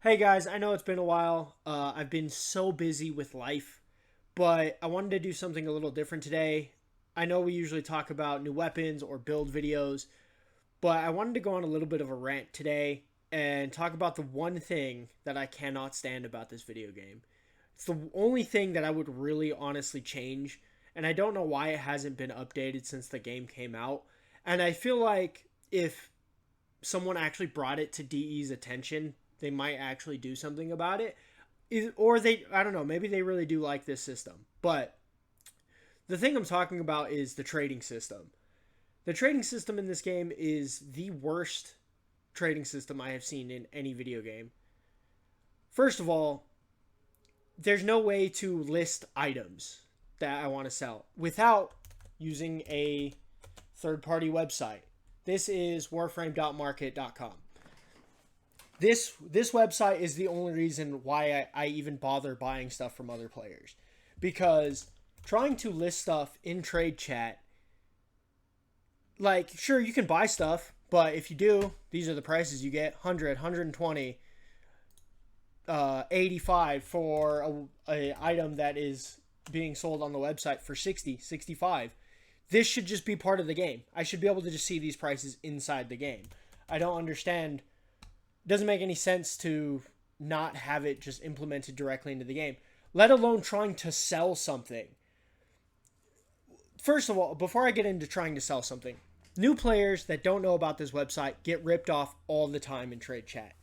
Hey guys, I know it's been a while. I've been so busy with life, but I wanted to do something a little different today. I know we usually talk about new weapons or build videos, but I wanted to go on a little bit of a rant today and talk about the one thing that I cannot stand about this video game. It's the only thing that I would really honestly change, and I don't know why it hasn't been updated since the game came out. And I feel like if someone actually brought it to DE's attention, they might actually do something about it. Or they, I don't know, maybe they really do like this system. But the thing I'm talking about is the trading system. The trading system in this game is the worst trading system I have seen in any video game. First of all, there's no way to list items that I want to sell without using a third party website. This is warframe.market.com. This website is the only reason why I even bother buying stuff from other players, because trying to list stuff in trade chat, like, sure, you can buy stuff, but if you do, these are the prices you get: 100, 120, 85 for a item that is being sold on the website for 60, 65. This should just be part of the game. I should be able to just see these prices inside the game. I don't understand. It doesn't make any sense to not have it just implemented directly into the game, let alone trying to sell something. First of all, before I get into trying to sell something, new players that don't know about this website get ripped off all the time in trade chat.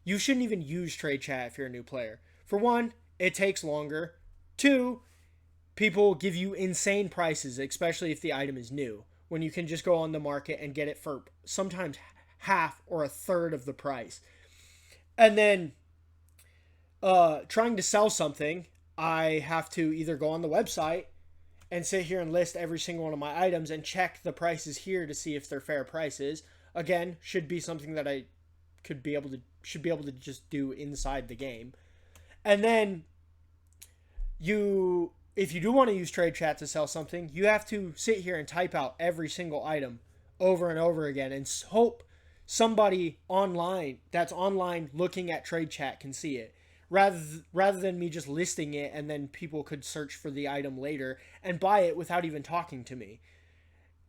You shouldn't even use trade chat if you're a new player. For one, it takes longer. Two, people give you insane prices, especially if the item is new, when you can just go on the market and get it for sometimes half or a third of the price. And then trying to sell something, I have to either go on the website and sit here and list every single one of my items and check the prices here to see if they're fair prices. Again, should be something that I should be able to just do inside the game. And then if you do want to use trade chat to sell something, you have to sit here and type out every single item over and over again and hope somebody online that's online looking at trade chat can see it, rather than me just listing it and then people could search for the item later and buy it without even talking to me.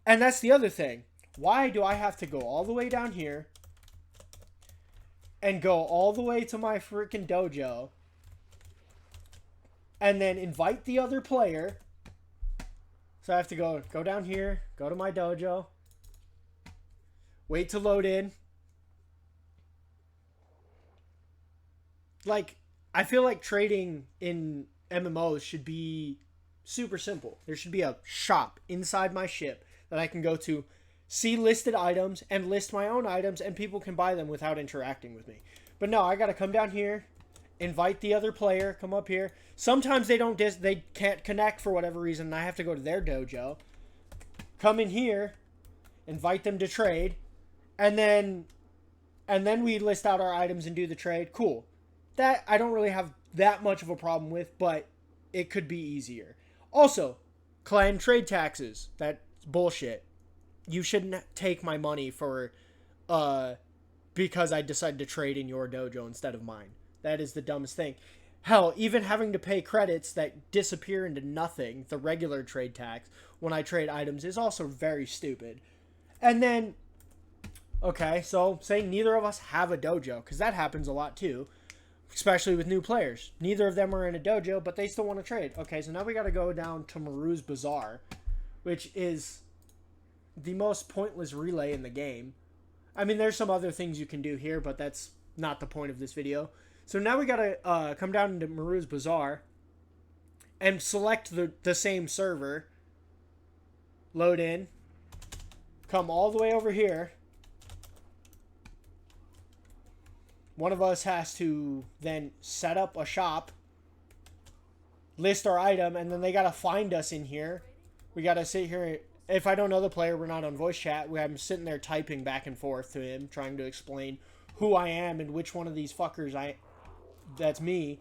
And that's the other thing. Why do I have to go all the way down here and go all the way to my freaking dojo and then invite the other player? So I have to go down here, go to my dojo, wait to load in. Like, I feel like trading in MMOs should be super simple. There should be a shop inside my ship that I can go to, see listed items, and list my own items, and people can buy them without interacting with me. But no, I gotta come down here, invite the other player, come up here. Sometimes they can't connect for whatever reason, and I have to go to their dojo, come in here, invite them to trade, and then we list out our items and do the trade. Cool. That I don't really have that much of a problem with, but it could be easier. Also, clan trade taxes. That's bullshit. You shouldn't take my money for because I decided to trade in your dojo instead of mine. That is the dumbest thing. Hell, even having to pay credits that disappear into nothing, the regular trade tax, when I trade items is also very stupid. And then, okay, so say neither of us have a dojo, because that happens a lot too, especially with new players. Neither of them are in a dojo, but they still want to trade. Okay, so now we got to go down to Maru's Bazaar, which is the most pointless relay in the game. I mean, there's some other things you can do here, but that's not the point of this video. So now we got to come down into Maru's Bazaar and select the same server, load in, come all the way over here. One of us has to then set up a shop, list our item, and then they got to find us in here. We got to sit here. If I don't know the player, we're not on voice chat. I'm sitting there typing back and forth to him, trying to explain who I am and which one of these fuckers that's me.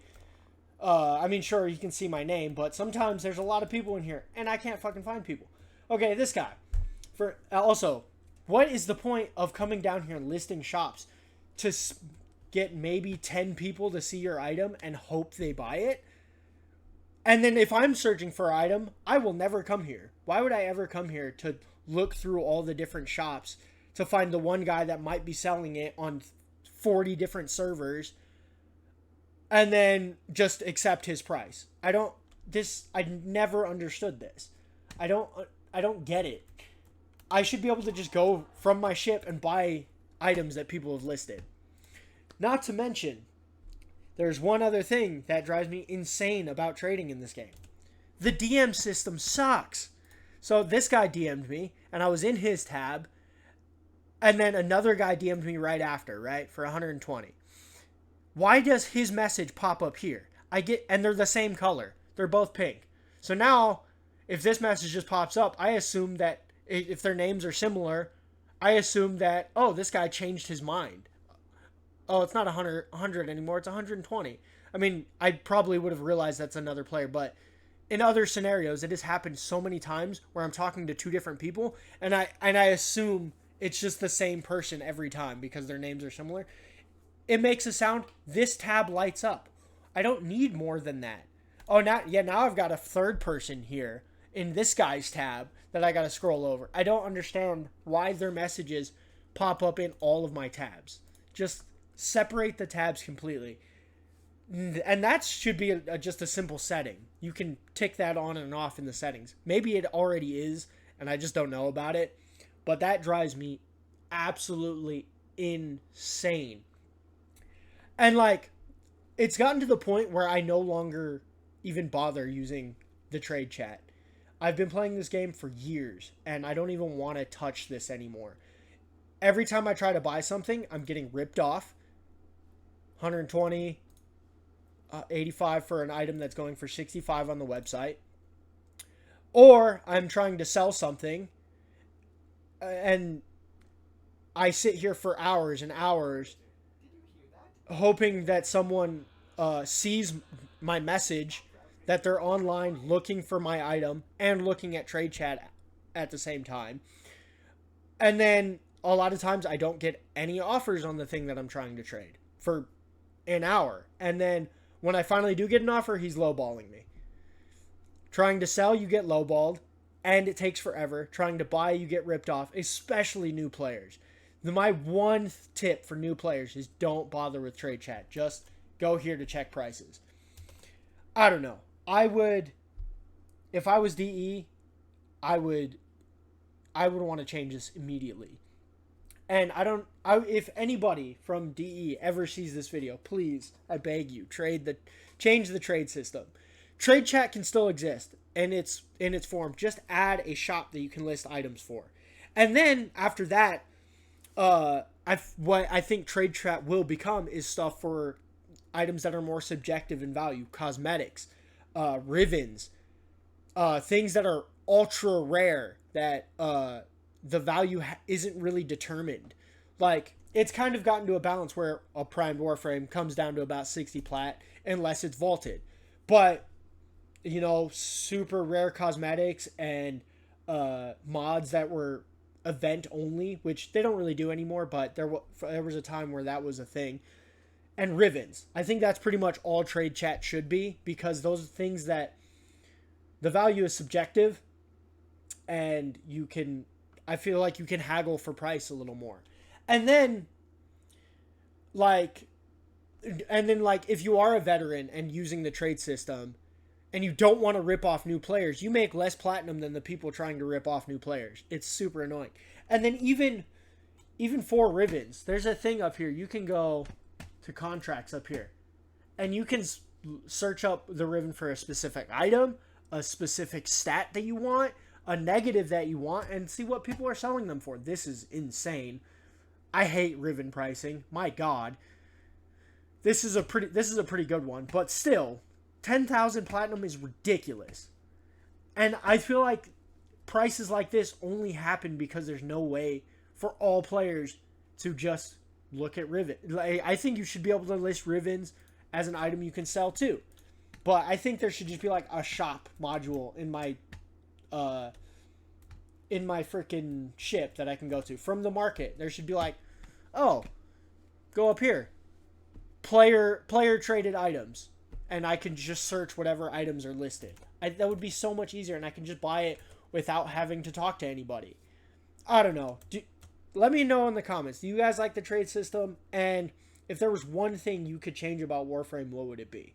I mean, sure, you can see my name, but sometimes there's a lot of people in here, and I can't fucking find people. Okay, this guy. Also, what is the point of coming down here and listing shops to get maybe 10 people to see your item and hope they buy it. And then if I'm searching for an item, I will never come here. Why would I ever come here to look through all the different shops to find the one guy that might be selling it on 40 different servers and then just accept his price? I never understood this. I don't get it. I should be able to just go from my ship and buy items that people have listed. Not to mention, there's one other thing that drives me insane about trading in this game. The DM system sucks. So this guy DM'd me, and I was in his tab, and then another guy DM'd me right after, right, for 120. Why does his message pop up here? And they're the same color. They're both pink. So now, if this message just pops up, I assume that if their names are similar, I assume that, oh, this guy changed his mind. Oh, it's not 100 anymore, it's 120. I mean, I probably would have realized that's another player, but in other scenarios, it has happened so many times where I'm talking to two different people, and I assume it's just the same person every time because their names are similar. It makes a sound. This tab lights up. I don't need more than that. Oh, now I've got a third person here in this guy's tab that I got to scroll over. I don't understand why their messages pop up in all of my tabs. Just separate the tabs completely. And that should be just a simple setting. You can tick that on and off in the settings. Maybe it already is, and I just don't know about it. But that drives me absolutely insane. And like, it's gotten to the point where I no longer even bother using the trade chat. I've been playing this game for years, and I don't even want to touch this anymore. Every time I try to buy something, I'm getting ripped off. 120, 85 for an item that's going for 65 on the website. Or I'm trying to sell something, and I sit here for hours and hours hoping that someone sees my message, that they're online looking for my item and looking at trade chat at the same time. And then a lot of times I don't get any offers on the thing that I'm trying to trade for an hour. And then when I finally do get an offer, he's lowballing me. Trying to sell, you get lowballed, and it takes forever. Trying to buy, you get ripped off, especially new players. My one tip for new players is don't bother with trade chat. Just go here to check prices. I don't know. If I was DE, I would want to change this immediately. And if anybody from DE ever sees this video, please, I beg you, change the trade system. Trade chat can still exist in its form. Just add a shop that you can list items for. And then after that, what I think trade chat will become is stuff for items that are more subjective in value, cosmetics, rivens, things that are ultra rare that the value isn't really determined. Like, it's kind of gotten to a balance where a primed Warframe comes down to about 60 plat unless it's vaulted. But, you know, super rare cosmetics and mods that were event only, which they don't really do anymore, but there was a time where that was a thing. And rivens. I think that's pretty much all trade chat should be, because those are things that the value is subjective, and I feel like you can haggle for price a little more. And then if you are a veteran and using the trade system and you don't want to rip off new players, you make less platinum than the people trying to rip off new players. It's super annoying. And then even for rivens, there's a thing up here. You can go to contracts up here, and you can search up the riven for a specific item, a specific stat that you want, a negative that you want, and see what people are selling them for. This is insane. I hate riven pricing. My God. This is a pretty good one, but still, 10,000 platinum is ridiculous. And I feel like prices like this only happen because there's no way for all players to just look at riven. I think you should be able to list rivens as an item you can sell too. But I think there should just be like a shop module in my freaking ship that I can go to from the market. There should be like, oh, go up here. player traded items, and I can just search whatever items are listed. That would be so much easier, and I can just buy it without having to talk to anybody. I don't know. Let me know in the comments. Do you guys like the trade system? And if there was one thing you could change about Warframe, what would it be?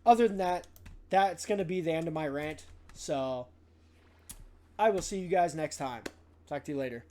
Other than that, that's going to be the end of my rant. So I will see you guys next time. Talk to you later.